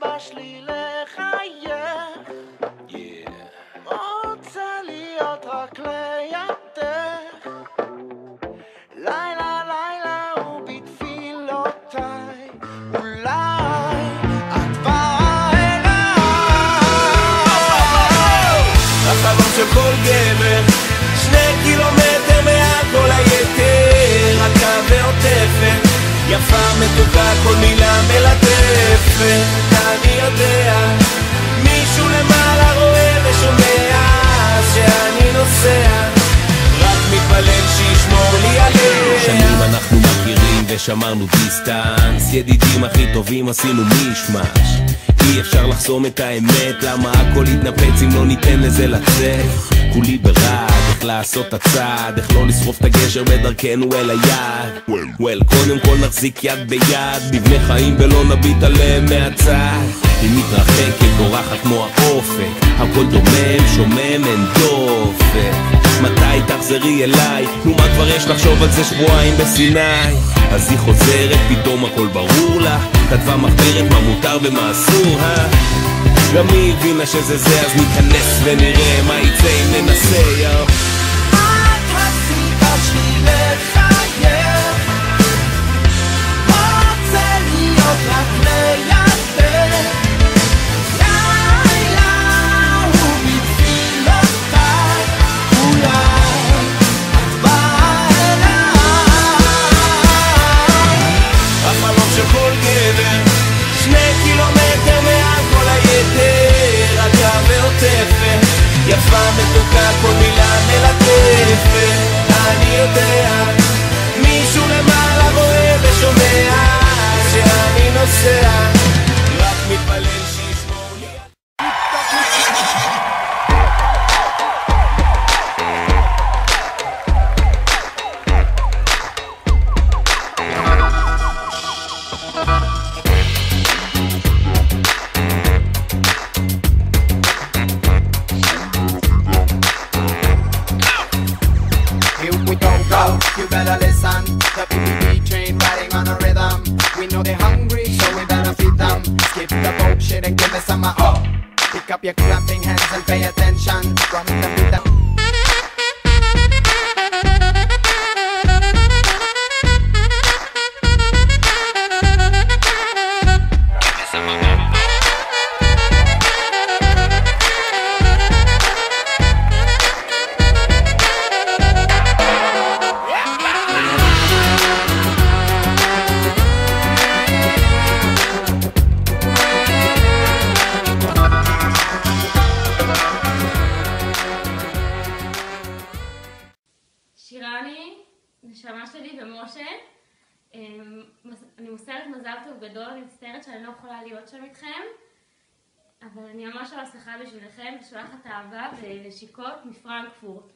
בא שלי לחייך, רוצה להיות רק לידך, לילה לילה ובתפילותיי, אולי את באה אליי. החלום של כל גבר, 2 קילומטר מעל כל היתר, רכה ועוטפת, יפה מתוקה כל מילה מלטפת. אני יודע, מישהו למעלה רואה ושומע שאני נוסע, רק מתפלל שישמור לי עליה. שנים אנחנו מכירים ושמרנו דיסטנס, ידידים הכי טובים עשינו מישמש. אי אפשר לחסום את האמת, למה הכל יתנפץ אם לא ניתן לזה לצאת. כולי ברעד, איך לעשות את הצעד, איך לא לשרוף את הגשר בדרכנו אל היעד. קודם כל נחזיק יד ביד, נבנה חיים ולא נביט עליהם מהצד. היא מתרחקת, בורחת כמו האופק, הכל דומם, שומם, אין דופק. מתי תחזרי אליי? נו מה כבר יש לחשוב על זה שבועיים בסיני? אז היא חוזרת, פתאום הכל ברור לה, כתבה מחברת מה מותר ומה אסור, גם היא הבינה שזה זה, אז ניכנס ונראה מה יצא אם ננסה, יאו. את הסיבה שלי לחייך, רוצה להיות רק לידך, לילה ובתפילותיי, אולי את באה אליי. החלום של כל גבר, 2 קילומטר מעל כל היתר, רכה ועוטפת, יפה מתוקה כל מילה מלטפת. אני יודע, מישהו למעלה רואה ושומע שאני נוסע, רק מתפלל שישמור לי. You better listen, the PPP train riding on a rhythm. We know they're hungry, so we better feed them. Skip the bullshit and give me some pick up your clapping hands and pay attention. From the beat that שירני, נשמה שלי ומשה, אני מוסרת מזל טוב גדול, אני מצטערת שאני לא יכולה להיות שם איתכם, אבל אני ממש עושה שיחה בשבילכם ושולחת אהבה ונשיקות מפרנקפורט.